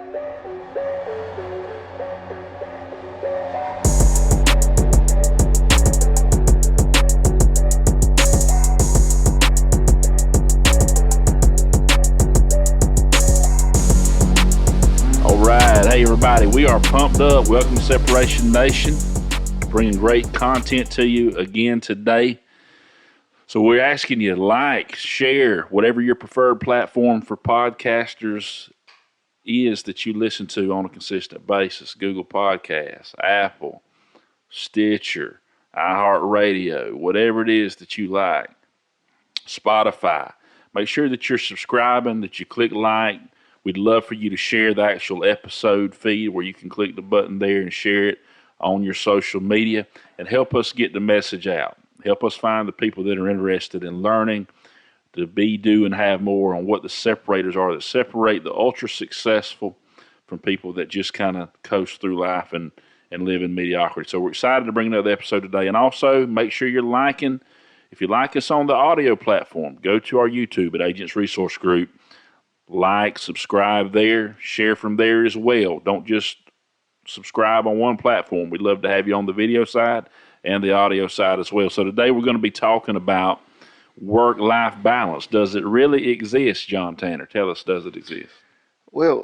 Hey everybody, we are pumped up. Welcome to Separation Nation, bringing great content to you again today. So we're asking you to like, share, whatever your preferred platform for podcasters is that you listen to on a consistent basis. Google Podcasts, Apple, Stitcher, iHeartRadio, whatever it is that you like. Spotify. Make sure that you're subscribing, that you click like. We'd love for you to share the actual episode feed where you can click the button there and share it on your social media and help us get the message out. Help us find the people that are interested in learning to be, do, and have more on what the separators are that separate the ultra successful from people that just kind of coast through life and live in mediocrity. So we're excited to bring another episode today. And also make sure you're liking. If you like us on the audio platform, go to our YouTube at Agents Resource Group. Like, subscribe there, share from there as well. Don't just subscribe on one platform. We'd love to have you on the video side and the audio side as well. So today we're going to be talking about work-life balance. Does it really exist, John Tanner? Tell us, does it exist? Well,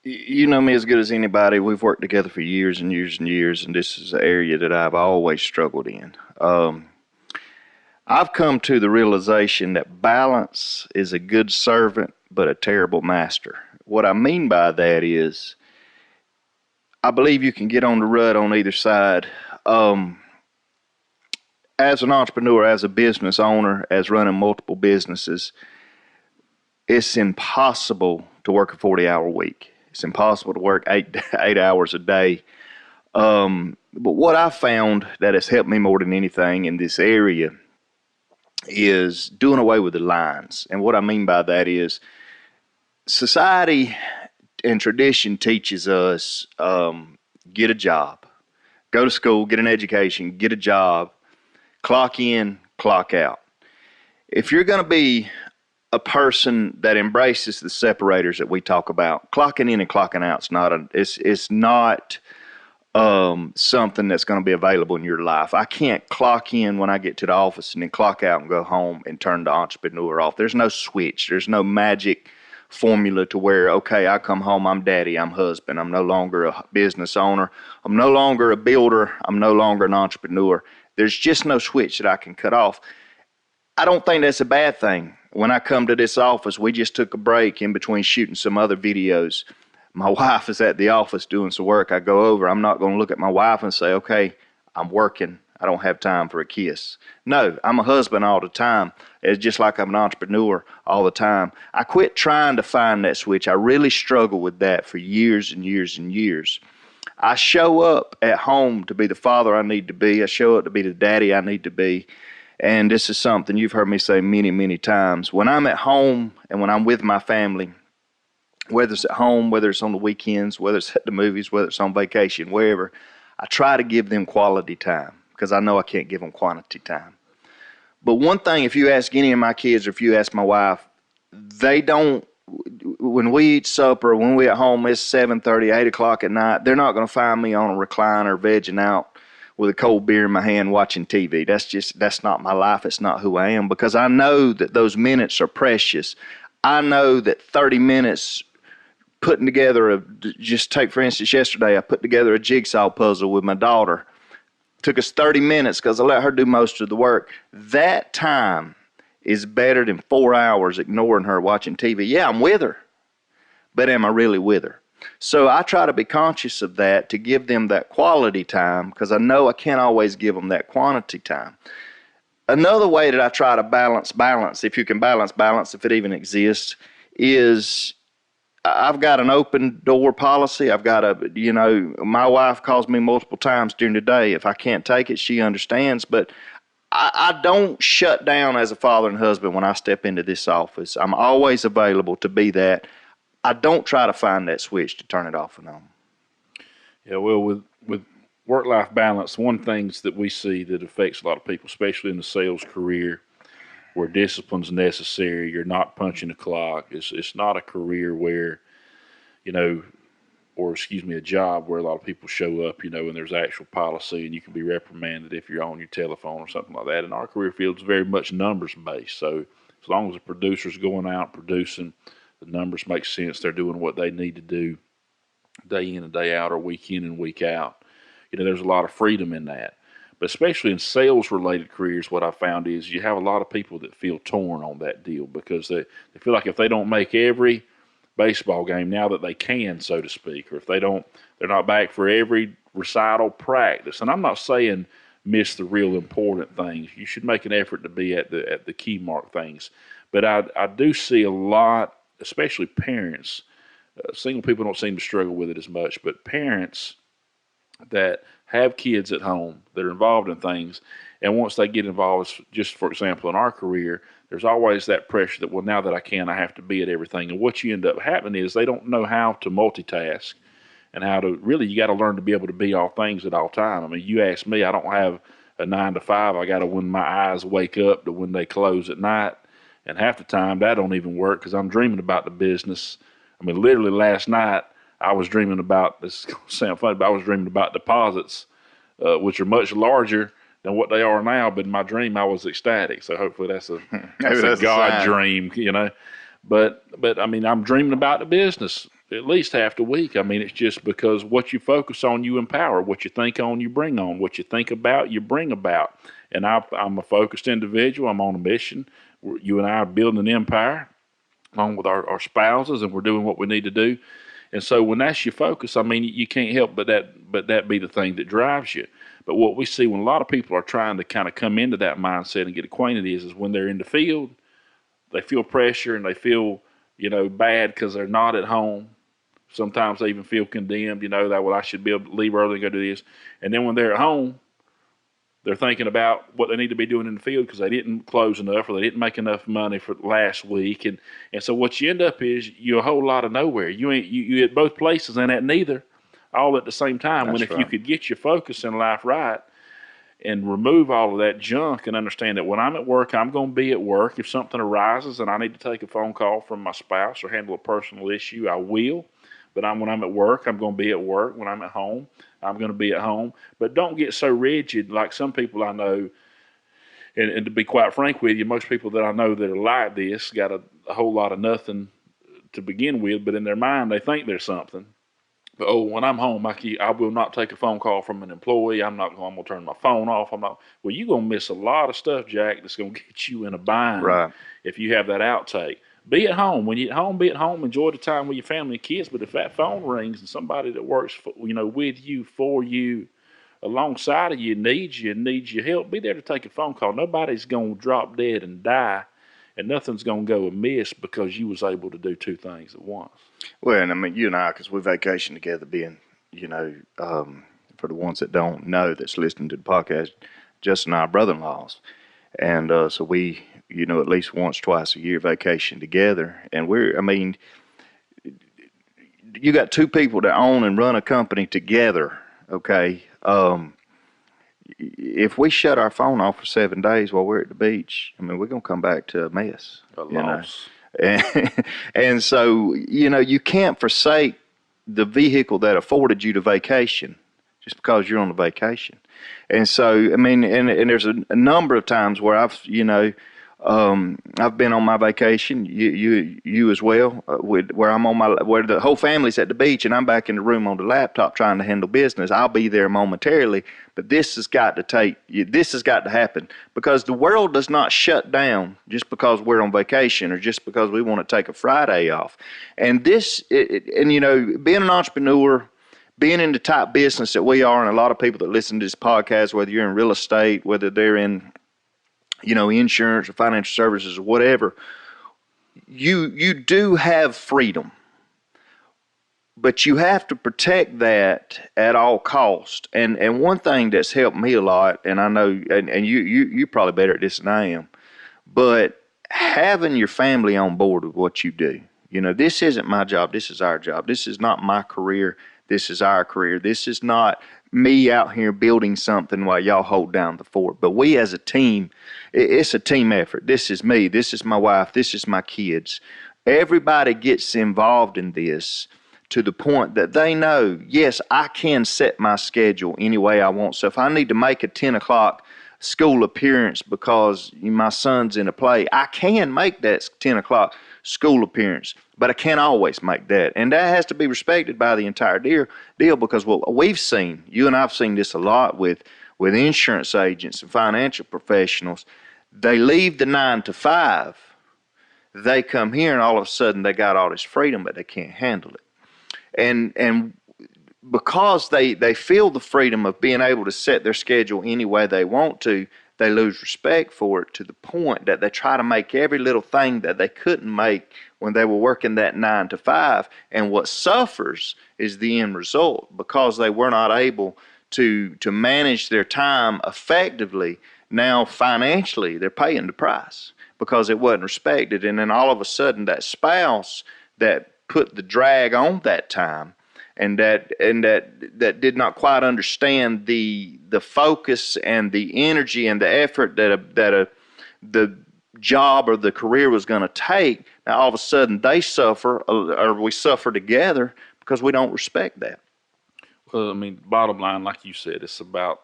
you know me as good as anybody. We've worked together for years and years and years, and this is an area that I've always struggled in. I've come to the realization that balance is a good servant but a terrible master. What I mean by that is I believe you can get on the rut on either side. As an entrepreneur, as a business owner, as running multiple businesses, it's impossible to work a 40-hour week. It's impossible to work eight hours a day. But what I found that has helped me more than anything in this area is doing away with the lines. And what I mean by that is society and tradition teaches us get a job, go to school, get an education, get a job, clock in, clock out. If you're going to be a person that embraces the separators that we talk about, clocking in and clocking out is not something that's going to be available in your life. I can't clock in when I get to the office and then clock out and go home and turn the entrepreneur off. There's no switch. There's no magic formula to where, okay, I come home, I'm daddy, I'm husband. I'm no longer a business owner. I'm no longer a builder. I'm no longer an entrepreneur. There's just no switch that I can cut off. I don't think that's a bad thing. When I come to this office, we just took a break in between shooting some other videos. My wife is at the office doing some work. I go over. I'm not going to look at my wife and say, okay, I'm working. I don't have time for a kiss. No, I'm a husband all the time. It's just like I'm an entrepreneur all the time. I quit trying to find that switch. I really struggled with that for years and years and years. I show up at home to be the father I need to be. I show up to be the daddy I need to be. And this is something you've heard me say many, many times. When I'm at home and when I'm with my family, whether it's at home, whether it's on the weekends, whether it's at the movies, whether it's on vacation, wherever, I try to give them quality time because I know I can't give them quantity time. But one thing, if you ask any of my kids or if you ask my wife, they don't, when we eat supper, when we're at home, it's 7:30, 8 o'clock at night, they're not going to find me on a recliner vegging out with a cold beer in my hand watching TV. That's not my life. It's not who I am because I know that those minutes are precious. I know that 30 minutes putting together just take for instance yesterday, I put together a jigsaw puzzle with my daughter. Took us 30 minutes because I let her do most of the work. That time is better than 4 hours ignoring her watching TV. Yeah, I'm with her, but am I really with her? So I try to be conscious of that to give them that quality time because I know I can't always give them that quantity time. Another way that I try to balance, if you can balance, if it even exists, is I've got an open door policy. I've got my wife calls me multiple times during the day. If I can't take it, she understands. But I don't shut down as a father and husband when I step into this office. I'm always available to be that. I don't try to find that switch to turn it off and on. Yeah, well, with work-life balance, one thing that we see that affects a lot of people, especially in the sales career, where discipline's necessary, you're not punching the clock. It's not a career where you know, or excuse me, a job where a lot of people show up, and there's actual policy and you can be reprimanded if you're on your telephone or something like that. And our career field is very much numbers based. So as long as the producer's going out producing, the numbers make sense. They're doing what they need to do day in and day out or week in and week out. There's a lot of freedom in that. But especially in sales related careers, what I found is you have a lot of people that feel torn on that deal because they feel like if they don't make every baseball game now that they can, so to speak, or if they're not back for every recital practice. And I'm not saying miss the real important things. You should make an effort to be at the key mark things. But I do see a lot, especially parents. Single people don't seem to struggle with it as much, but parents that have kids at home that are involved in things, and once they get involved, just for example, in our career, there's always that pressure that, well, now that I have to be at everything. And what you end up happening is they don't know how to multitask and how to really, you got to learn to be able to be all things at all time. I mean, you ask me, I don't have a 9 to 5. I got to when my eyes wake up to when they close at night. And half the time that don't even work because I'm dreaming about the business. I mean, literally last night, I was dreaming about, this is going to sound funny, but I was dreaming about deposits, which are much larger than what they are now. But in my dream, I was ecstatic. So hopefully that's a God dream, But I mean, I'm dreaming about the business at least half the week. I mean, it's just because what you focus on, you empower. What you think on, you bring on. What you think about, you bring about. And I'm a focused individual. I'm on a mission. You and I are building an empire along with our spouses, and we're doing what we need to do. And so when that's your focus, I mean, you can't help but that be the thing that drives you. But what we see when a lot of people are trying to kind of come into that mindset and get acquainted is when they're in the field, they feel pressure and they feel, bad because they're not at home. Sometimes they even feel condemned, that, well, I should be able to leave early and go do this. And then when they're at home, they're thinking about what they need to be doing in the field because they didn't close enough or they didn't make enough money for last week. And so what you end up is you're a whole lot of nowhere. You at both places and at neither all at the same time. That's when if right. you could get your focus in life right and remove all of that junk and understand that when I'm at work, I'm going to be at work. If something arises and I need to take a phone call from my spouse or handle a personal issue, I will. But when I'm at work, I'm going to be at work. When I'm at home, I'm going to be at home. But don't get so rigid like some people I know. And to be quite frank with you, most people that I know that are like this got a whole lot of nothing to begin with. But in their mind, they think there's something. But, when I'm home, I will not take a phone call from an employee. I'm going to turn my phone off. Well, you're going to miss a lot of stuff, Jack, that's going to get you in a bind Right. if you have that outtake. Be at home. When you're at home, be at home. Enjoy the time with your family and kids. But if that phone rings and somebody that works with you, for you, alongside of you needs your help, be there to take a phone call. Nobody's going to drop dead and die, and nothing's going to go amiss because you was able to do two things at once. Well, and I mean, you and I, because we vacation together, being, for the ones that don't know that's listening to the podcast, Justin and I are brother-in-laws. And so we, at least once, twice a year vacation together. And you got two people that own and run a company together, okay? If we shut our phone off for 7 days while we're at the beach, we're going to come back to a mess. A loss. And so, you can't forsake the vehicle that afforded you the vacation just because you're on a vacation. And so, and there's a number of times where I've been on my vacation, you as well, where the whole family's at the beach and I'm back in the room on the laptop trying to handle business. I'll be there momentarily, but this has got to happen because the world does not shut down just because we're on vacation or just because we want to take a Friday off. And being an entrepreneur, being in the type business that we are, and a lot of people that listen to this podcast, whether you're in real estate, whether they're in insurance or financial services or whatever, you do have freedom. But you have to protect that at all cost. And one thing that's helped me a lot, and I know, and you're probably better at this than I am, but having your family on board with what you do. This isn't my job. This is our job. This is not my career. This is our career. This is not me out here building something while y'all hold down the fort. But we as a team, it's a team effort. This is me. This is my wife. This is my kids. Everybody gets involved in this to the point that they know, yes, I can set my schedule any way I want. So if I need to make a 10 o'clock school appearance because my son's in a play, I can make that 10 o'clock school appearance, but I can't always make that. And that has to be respected by the entire deal, because what we've seen, you and I've seen this a lot with insurance agents and financial professionals, they leave the 9 to 5, they come here and all of a sudden they got all this freedom, but they can't handle it. And because they feel the freedom of being able to set their schedule any way they want to, they lose respect for it to the point that they try to make every little thing that they couldn't make when they were working that 9 to 5. And what suffers is the end result, because they were not able to manage their time effectively. Now financially they're paying the price because it wasn't respected. And then all of a sudden that spouse that put the drag on that time and that did not quite understand the focus and the energy and the effort that the job or the career was going to take, now all of a sudden they suffer, or we suffer together, because we don't respect that. Well, I mean, bottom line, like you said, it's about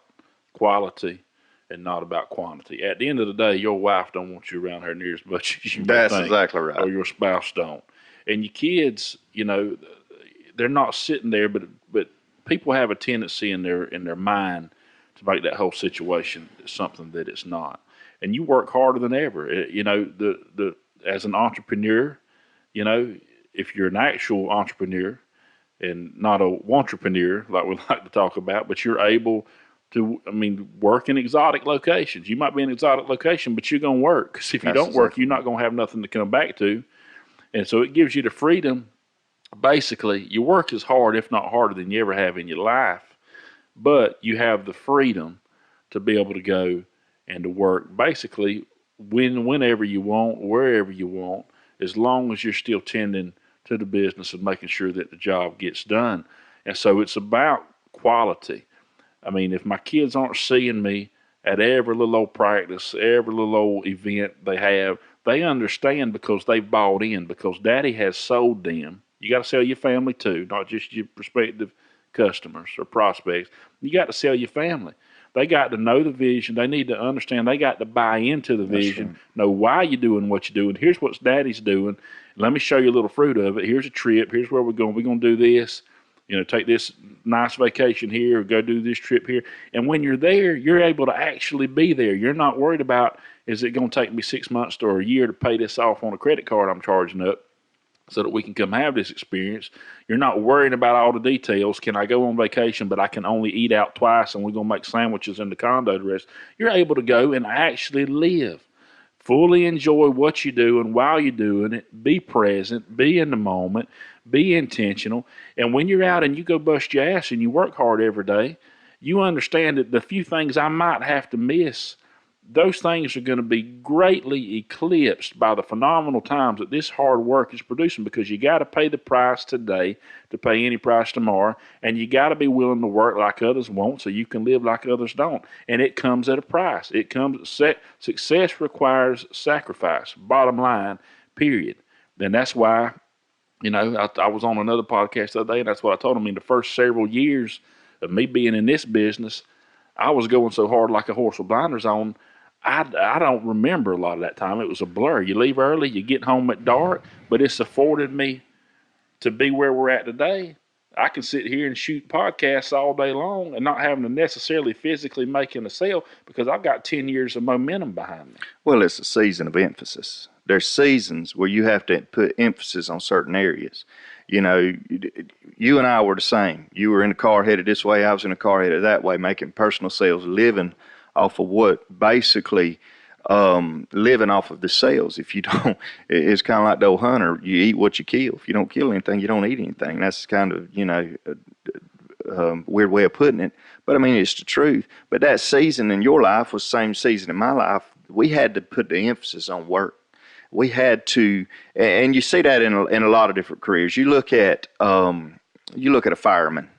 quality and not about quantity. At the end of the day, your wife don't want you around her near as much as you may That's think, exactly right. or your spouse don't. And your kids, you know, they're not sitting there, but people have a tendency in their mind to make that whole situation something that it's not. And you work harder than ever. You know, the as an entrepreneur, you know, if you're an actual entrepreneur and not a entrepreneur like we like to talk about, but you're able to, I mean, work in exotic locations. You might be in an exotic location, but you're going to work. Because if you don't work, you're not going to have nothing to come back to. And so it gives you the freedom. Basically, you work as hard, if not harder, than you ever have in your life. But you have the freedom to be able to go and to work basically whenever you want, wherever you want, as long as you're still tending to the business and making sure that the job gets done. And so it's about quality. I mean, if my kids aren't seeing me at every little old practice, every little old event they have, they understand because they've bought in, because daddy has sold them. You got to sell your family too, not just your prospective customers or prospects. You got to sell your family. They got to know the vision. They need to understand. They got to buy into the vision, right. Know why you're doing what you're doing. Here's what daddy's doing. Let me show you a little fruit of it. Here's a trip. Here's where we're going. We're going to do this. You know, take this nice vacation here or go do this trip here. And when you're there, you're able to actually be there. You're not worried about, is it going to take me 6 months or a year to pay this off on a credit card I'm charging up so that we can come have this experience. You're not worrying about all the details. Can I go on vacation, but I can only eat out twice and we're going to make sandwiches in the condo the rest? You're able to go and actually live. Fully enjoy what you do, and while you're doing it, be present, be in the moment, be intentional. And when you're out and you go bust your ass and you work hard every day, you understand that the few things I might have to miss, those things are going to be greatly eclipsed by the phenomenal times that this hard work is producing, because you got to pay the price today to pay any price tomorrow, and you got to be willing to work like others won't so you can live like others don't. And it comes at a price. It comes, success requires sacrifice, bottom line, period. And that's why, you know, I was on another podcast the other day, and that's what I told them. In the first several years of me being in this business, I was going so hard like a horse with blinders on. I don't remember a lot of that time. It was a blur. You leave early, you get home at dark, but it's afforded me to be where we're at today. I can sit here and shoot podcasts all day long and not having to necessarily physically making a sale, because I've got 10 years of momentum behind me. Well, it's a season of emphasis. There's seasons where you have to put emphasis on certain areas. You know, you and I were the same. You were in a car headed this way, I was in a car headed that way, making personal sales, living off of what basically living off of the sales. If you don't, it's kind of like the old hunter, you eat what you kill. If you don't kill anything, you don't eat anything. That's kind of, you know, weird way of putting it, but I mean, it's the truth. But that season in your life was the same season in my life. We had to put the emphasis on work. We had to, and you see that in a lot of different careers. You look at a fireman.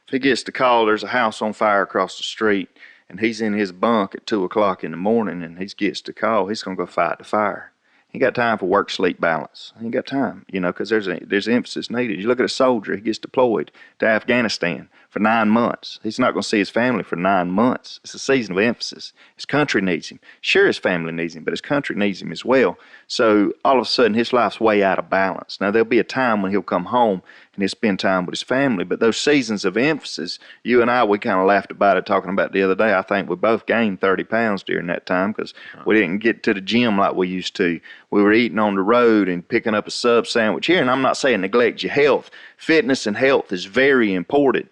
If he gets the call, there's a house on fire across the street, and he's in his bunk at 2 o'clock in the morning, and he gets the call, he's going to go fight the fire. He ain't got time for work-sleep balance. He ain't got time, because there's emphasis needed. You look at a soldier, he gets deployed to Afghanistan for 9 months. He's not going to see his family for 9 months. It's a season of emphasis. His country needs him. Sure, his family needs him, but his country needs him as well. So all of a sudden, his life's way out of balance. Now, there'll be a time when he'll come home and he'll spend time with his family, but those seasons of emphasis, you and I, we kind of laughed about it, talking about it the other day. I think we both gained 30 pounds during that time because we didn't get to the gym like we used to. We were eating on the road and picking up a sub sandwich here, and I'm not saying neglect your health. Fitness and health is very important.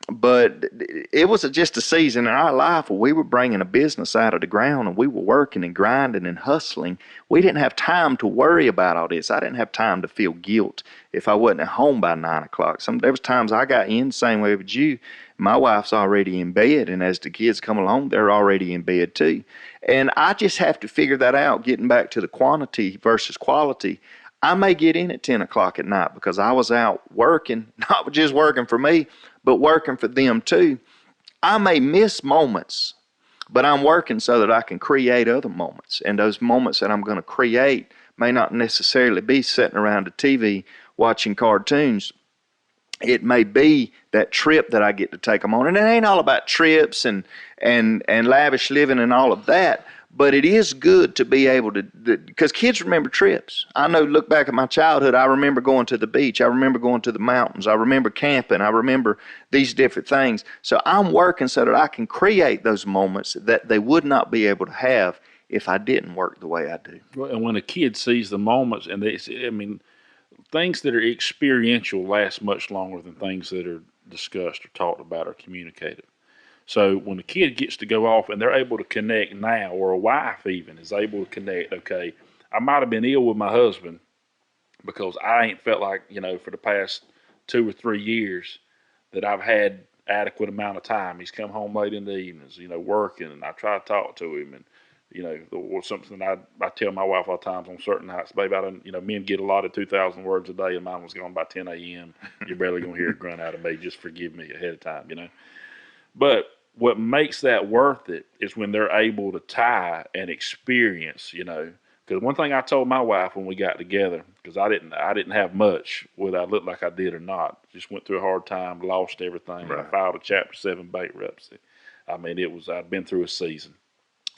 But it was just a season in our life where we were bringing a business out of the ground, and we were working and grinding and hustling. We didn't have time to worry about all this. I didn't have time to feel guilt if I wasn't at home by 9 o'clock. There was times I got in the same way with you. My wife's already in bed, and as the kids come along, they're already in bed too. And I just have to figure that out, getting back to the quantity versus quality. I may get in at 10 o'clock at night because I was out working, not just working for me, but working for them too. I may miss moments, but I'm working so that I can create other moments. And those moments that I'm going to create may not necessarily be sitting around the TV watching cartoons. It may be that trip that I get to take them on. And it ain't all about trips and lavish living and all of that. But it is good to be able to, because kids remember trips. I know, look back at my childhood, I remember going to the beach. I remember going to the mountains. I remember camping. I remember these different things. So I'm working so that I can create those moments that they would not be able to have if I didn't work the way I do. Well, and when a kid sees the moments, and things that are experiential last much longer than things that are discussed or talked about or communicated. So when a kid gets to go off and they're able to connect now, or a wife even is able to connect, okay, I might have been ill with my husband because I ain't felt like, for the past 2 or 3 years that I've had adequate amount of time. He's come home late in the evenings, working, and I try to talk to him, and or something I tell my wife all the times on certain nights, babe, men get a lot of 2,000 words a day, and mine was going by 10 a.m. You're barely going to hear a grunt out of me. Just forgive me ahead of time, But what makes that worth it is when they're able to tie and experience, Because one thing I told my wife when we got together, because I didn't have much, whether I looked like I did or not. Just went through a hard time, lost everything. Right. I filed a Chapter 7 bankruptcy. I'd been through a season.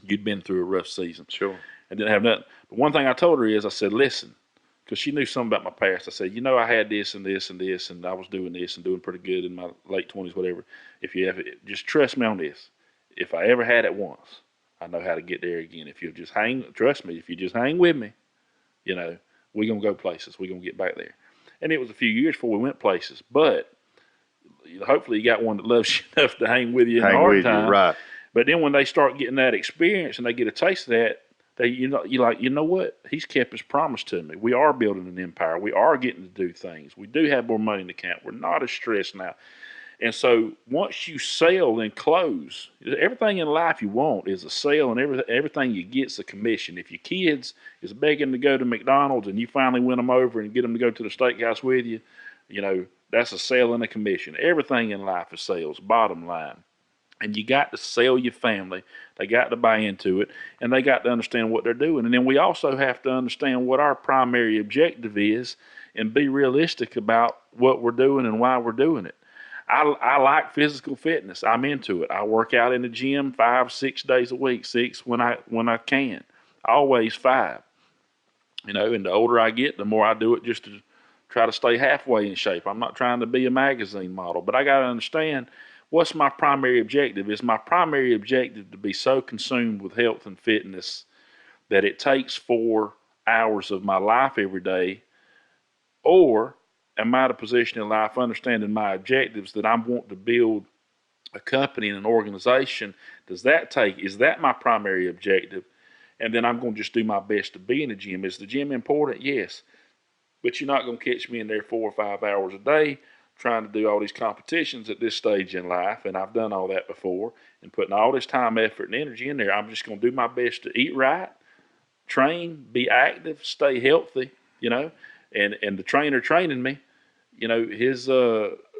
You'd been through a rough season. Sure. And didn't have nothing. But one thing I told her is, I said, listen, because she knew something about my past. I said, I had this and this and this, and I was doing this and doing pretty good in my late 20s, whatever. If you ever, just trust me on this. If I ever had it once, I know how to get there again. If you'll just trust me, if you just hang with me, we're going to go places. We're going to get back there. And it was a few years before we went places. But hopefully you got one that loves you enough to hang with you in the hard time. Right. But then when they start getting that experience and they get a taste of that, you're like, what? He's kept his promise to me. We are building an empire. We are getting to do things. We do have more money in the account. We're not as stressed now. And so once you sell and close, everything in life you want is a sale, and everything you get is a commission. If your kids is begging to go to McDonald's and you finally win them over and get them to go to the steakhouse with you, that's a sale and a commission. Everything in life is sales, bottom line. And you got to sell your family. They got to buy into it, and they got to understand what they're doing. And then we also have to understand what our primary objective is and be realistic about what we're doing and why we're doing it. I like physical fitness. I'm into it. I work out in the gym 5-6 days a week, 6 when I can. Always 5. And the older I get, the more I do it just to try to stay halfway in shape. I'm not trying to be a magazine model, but I got to understand what's my primary objective. Is my primary objective to be so consumed with health and fitness that it takes 4 hours of my life every day, or am I at a position in life understanding my objectives that I want to build a company and an organization? Is that my primary objective? And then I'm going to just do my best to be in the gym. Is the gym important? Yes. But you're not going to catch me in there 4 or 5 hours a day trying to do all these competitions at this stage in life. And I've done all that before, and putting all this time, effort, and energy in there. I'm just going to do my best to eat right, train, be active, stay healthy, and the trainer training me, his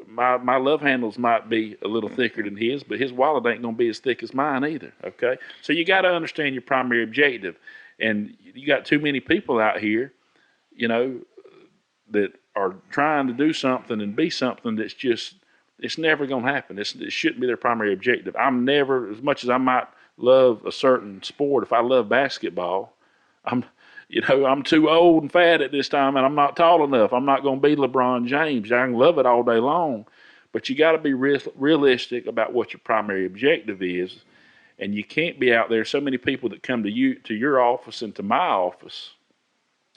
my love handles might be a little thicker than his, but his wallet ain't going to be as thick as mine either. Okay, so you got to understand your primary objective, And you got too many people out here, you know, that are trying to do something and be something that's just, it's never going to happen. It shouldn't be their primary objective. I'm never, as much as I might love a certain sport, if I love basketball, I'm, I'm too old and fat at this time, and I'm not tall enough. I'm not going to be LeBron James. I can love it all day long, but you got to be realistic about what your primary objective is, and you can't be out there. So many people that come to your office and to my office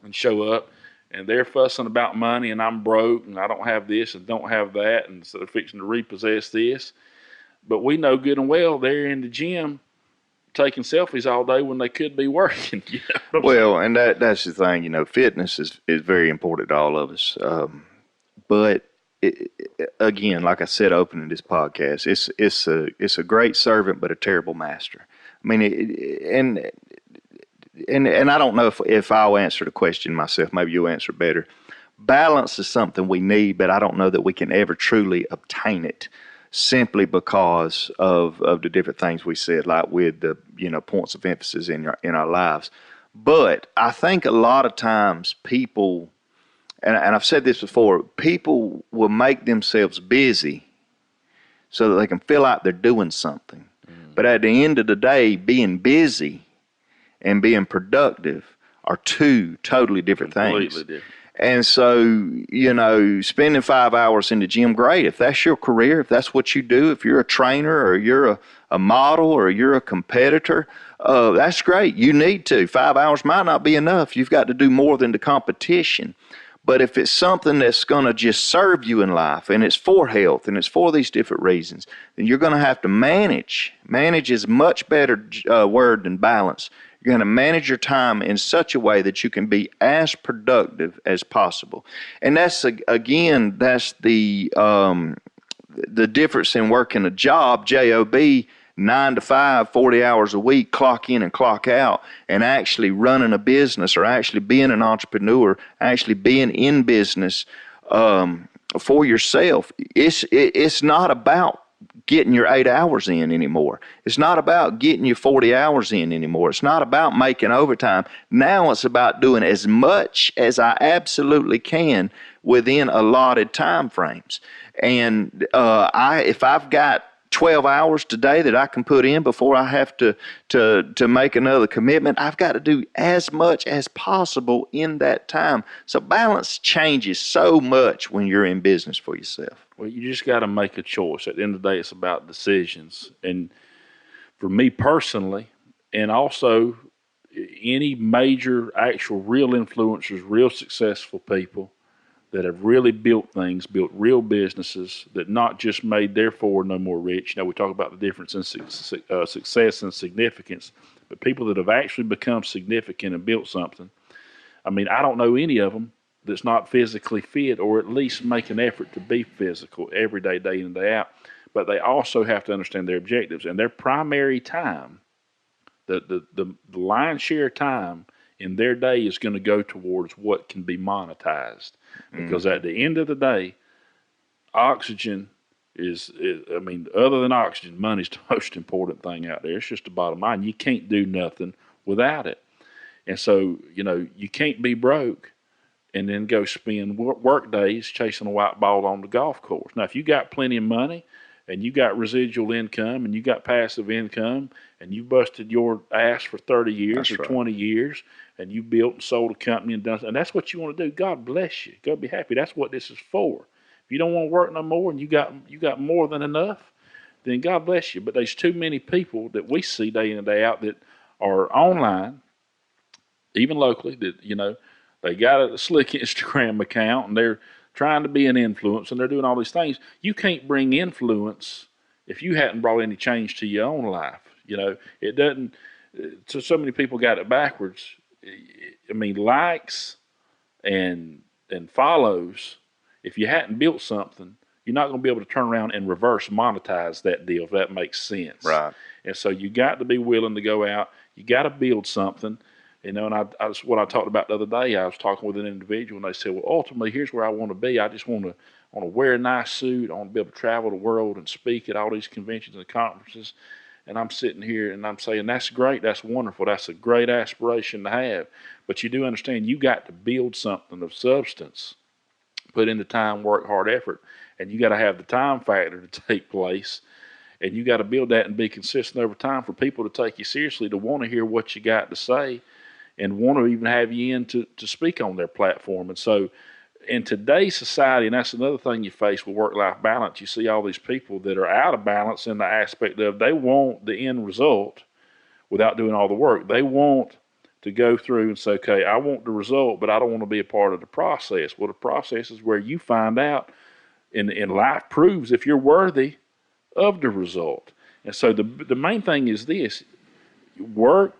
and show up, and they're fussing about money, and I'm broke, and I don't have this and don't have that, and so they're fixing to repossess this. But we know good and well they're in the gym taking selfies all day when they could be working. Well, and that's the thing. Fitness is very important to all of us. But again, like I said, opening this podcast, it's a great servant but a terrible master. I mean, and I don't know if I'll answer the question myself. Maybe you'll answer better. Balance is something we need, but I don't know that we can ever truly obtain it simply because of the different things we said, like with the points of emphasis in our lives. But I think a lot of times people, and I've said this before, people will make themselves busy so that they can feel like they're doing something. But at the end of the day, being busy and being productive are two totally different things. Different. And so, spending 5 hours in the gym, great. If that's your career, if that's what you do, if you're a trainer or you're a model or you're a competitor, that's great. You need to. 5 hours might not be enough. You've got to do more than the competition. But if it's something that's going to just serve you in life, and it's for health, and it's for these different reasons, then you're going to have to manage. Manage is a much better word than balance. You're going to manage your time in such a way that you can be as productive as possible. And that's, again, that's the difference in working a job, J-O-B, 9 to 5, 40 hours a week, clock in and clock out, and actually running a business or actually being an entrepreneur, actually being in business for yourself. It's not about getting your 8 hours in anymore. It's not about getting your 40 hours in anymore. It's not about making overtime. Now it's about doing as much as I absolutely can within allotted time frames. And if I've got 12 hours today that I can put in before I have to make another commitment, I've got to do as much as possible in that time. So balance changes so much when you're in business for yourself. Well, you just got to make a choice. At the end of the day, it's about decisions. And for me personally, and also any major, actual, real influencers, real successful people that have really built things, built real businesses that not just made therefore no more rich. We talk about the difference in success and significance, but people that have actually become significant and built something. I mean, I don't know any of them that's not physically fit, or at least make an effort to be physical every day, day in and day out. But they also have to understand their objectives and their primary time. The lion's share time in their day is going to go towards what can be monetized. Because at the end of the day, oxygen is, other than oxygen, money's the most important thing out there. It's just the bottom line. You can't do nothing without it. And so, you can't be broke and then go spend work days chasing a white ball on the golf course. Now, if you got plenty of money and you got residual income and you got passive income and you busted your ass for 30 years That's or right. 20 years and you built and sold a company and done, and that's what you want to do, God bless you. Go be happy. That's what this is for. If you don't want to work no more and you got more than enough, then God bless you. But there's too many people that we see day in and day out that are online, even locally, that, they got a slick Instagram account and they're trying to be an influence and they're doing all these things. You can't bring influence if you hadn't brought any change to your own life. It doesn't. So many people got it backwards. Likes and follows, if you hadn't built something, you're not going to be able to turn around and reverse monetize that deal, if that makes sense. Right. And so you got to be willing to go out. You got to build something. And what I talked about the other day, I was talking with an individual, and they said, well, ultimately, here's where I want to be. I just want to wear a nice suit. I want to be able to travel the world and speak at all these conventions and conferences. And I'm sitting here and I'm saying, that's great, that's wonderful, that's a great aspiration to have. But you do understand you got to build something of substance, put in the time, work, hard effort, and you got to have the time factor to take place. And you got to build that and be consistent over time for people to take you seriously, to want to hear what you got to say and want to even have you in to speak on their platform. And so in today's society, and that's another thing you face with work-life balance, you see all these people that are out of balance in the aspect of they want the end result without doing all the work. They want to go through and say, okay, I want the result, but I don't want to be a part of the process. Well, the process is where you find out, and life proves if you're worthy of the result. And so the main thing is this: work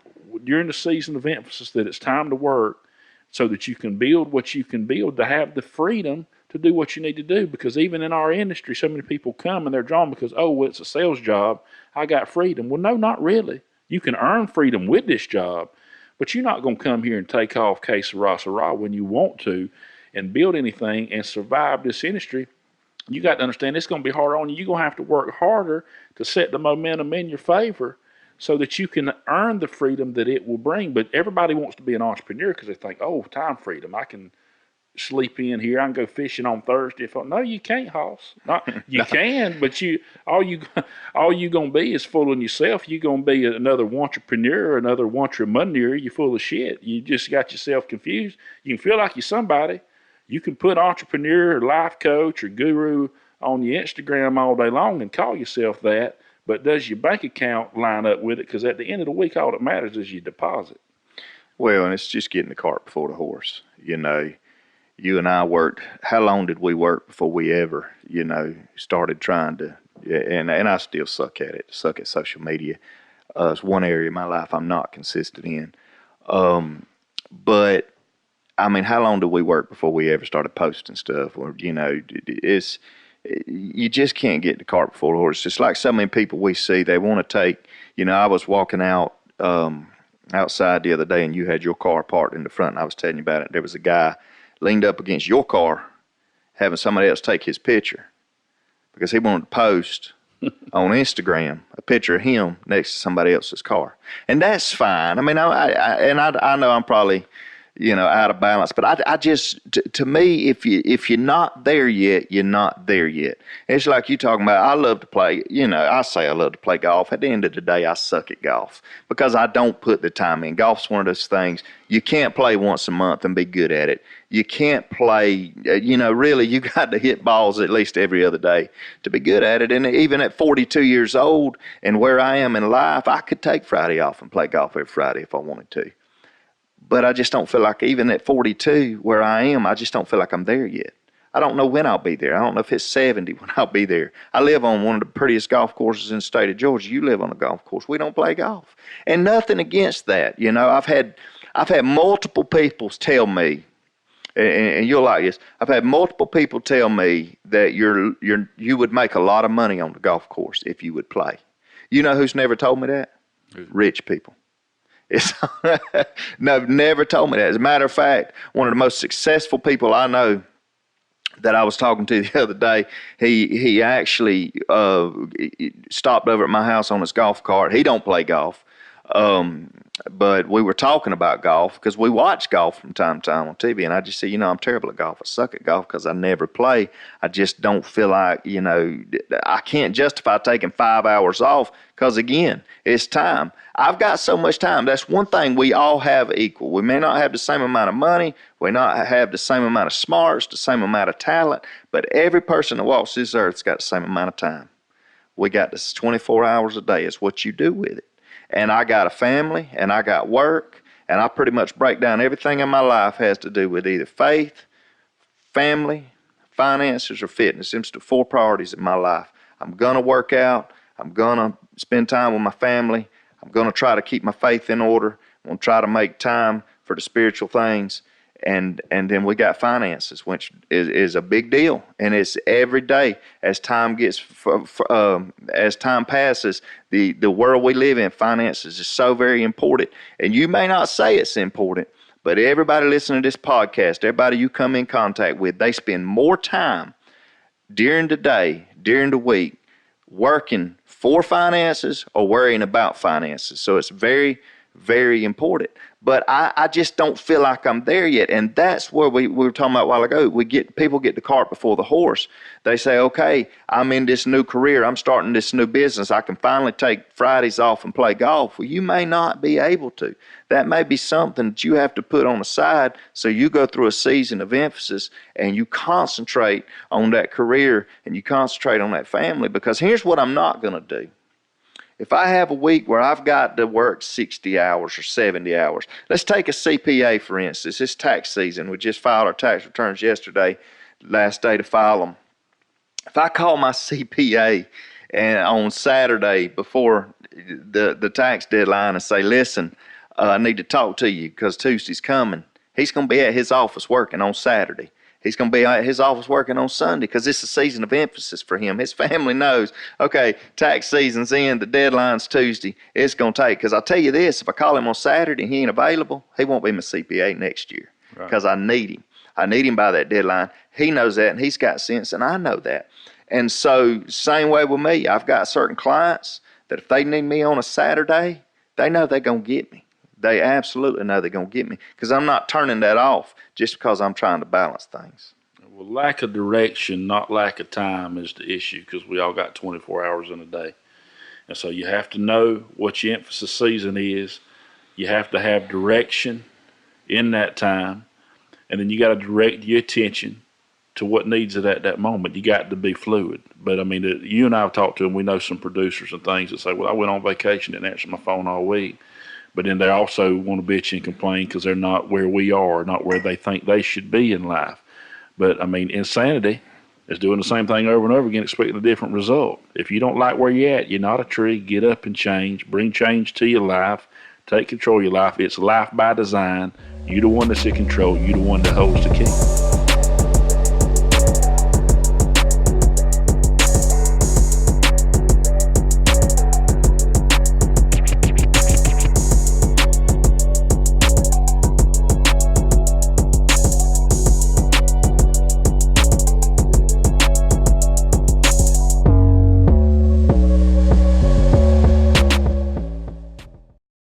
during the season of emphasis, that it's time to work so that you can build what you can build, to have the freedom to do what you need to do. Because even in our industry, so many people come and they're drawn because, oh, well, it's a sales job, I got freedom. Well, no, not really. You can earn freedom with this job, but you're not going to come here and take off que sera, sera when you want to and build anything and survive this industry. You got to understand it's going to be harder on you. You're going to have to work harder to set the momentum in your favor so that you can earn the freedom that it will bring. But everybody wants to be an entrepreneur because they think, oh, time freedom. I can sleep in here. I can go fishing on Thursday. No, you can't, Hoss. You can, but all you gonna be is fooling yourself. You're gonna be another entrepreneur, another entrepreneur. You're full of shit. You just got yourself confused. You can feel like you're somebody. You can put entrepreneur or life coach or guru on your Instagram all day long and call yourself that, but does your bank account line up with it? Because at the end of the week, all that matters is your deposit. Well, and it's just getting the cart before the horse. You know, you and I worked, how long did we work before we ever, started trying to, and I still suck at it, suck at social media. It's one area of my life I'm not consistent in. But I mean, how long did we work before we ever started posting stuff? Or, you just can't get the cart before the horse. It's like so many people we see, they want to take, I was walking out outside the other day and you had your car parked in the front and I was telling you about it. There was a guy leaned up against your car having somebody else take his picture because he wanted to post on Instagram a picture of him next to somebody else's car. And that's fine. I mean, I know I'm probably, out of balance. But I just, to me, if you're not there yet, you're not there yet. It's like you talking about, I love to play, I say I love to play golf. At the end of the day, I suck at golf because I don't put the time in. Golf's one of those things, you can't play once a month and be good at it. You can't play, really, you got to hit balls at least every other day to be good at it. And even at 42 years old and where I am in life, I could take Friday off and play golf every Friday if I wanted to. But I just don't feel like, even at 42 where I am, I just don't feel like I'm there yet. I don't know when I'll be there. I don't know if it's 70 when I'll be there. I live on one of the prettiest golf courses in the state of Georgia. You live on a golf course. We don't play golf. And nothing against that. I've had multiple people tell me, and you'll like this, I've had multiple people tell me that you would make a lot of money on the golf course if you would play. You know who's never told me that? Rich people. No, never told me that. As a matter of fact, one of the most successful people I know that I was talking to the other day, he actually stopped over at my house on his golf cart. He don't play golf, but we were talking about golf because we watch golf from time to time on TV, and I just said, I'm terrible at golf. I suck at golf because I never play. I just don't feel like, I can't justify taking 5 hours off because, again, it's time. I've got so much time. That's one thing we all have equal. We may not have the same amount of money. We not have the same amount of smarts, the same amount of talent, but every person that walks this earth's got the same amount of time. We got this 24 hours a day. It's what you do with it. And I got a family, and I got work, and I pretty much break down everything in my life has to do with either faith, family, finances, or fitness. Them's the 4 priorities in my life. I'm going to work out. I'm going to spend time with my family. I'm going to try to keep my faith in order. I'm going to try to make time for the spiritual things. And then we got finances, which is a big deal. And it's every day as time passes, the world we live in, finances is so very important. And you may not say it's important, but everybody listening to this podcast, everybody you come in contact with, they spend more time during the day, during the week, working for finances or worrying about finances. So it's very, very important. But I just don't feel like I'm there yet. And that's where we were talking about a while ago. People get the cart before the horse. They say, okay, I'm in this new career. I'm starting this new business. I can finally take Fridays off and play golf. Well, you may not be able to. That may be something that you have to put on the side, so you go through a season of emphasis and you concentrate on that career and you concentrate on that family. Because here's what I'm not going to do. If I have a week where I've got to work 60 hours or 70 hours, let's take a CPA, for instance. It's tax season. We just filed our tax returns yesterday, last day to file them. If I call my CPA and on Saturday before the tax deadline and say, listen, I need to talk to you because Tuesday's coming, he's going to be at his office working on Saturday. He's going to be at his office working on Sunday because it's a season of emphasis for him. His family knows, okay, tax season's in, the deadline's Tuesday. It's going to take, because I'll tell you this, if I call him on Saturday and he ain't available, he won't be my CPA next year because I need him. I need him by that deadline. He knows that, and he's got sense, and I know that. And so same way with me. I've got certain clients that if they need me on a Saturday, they know they're going to get me. They absolutely know they're going to get me because I'm not turning that off just because I'm trying to balance things. Well, lack of direction, not lack of time, is the issue because we all got 24 hours in a day. And so you have to know what your emphasis season is. You have to have direction in that time. And then you got to direct your attention to what needs it at that moment. You got to be fluid. But, I mean, you and I have talked to them. We know some producers and things that say, well, I went on vacation and didn't answer my phone all week. But then they also want to bitch and complain because they're not where we are, not where they think they should be in life. But, I mean, insanity is doing the same thing over and over again, expecting a different result. If you don't like where you're at, you're not a tree. Get up and change. Bring change to your life. Take control of your life. It's life by design. You're the one that's in control. You're the one that holds the key.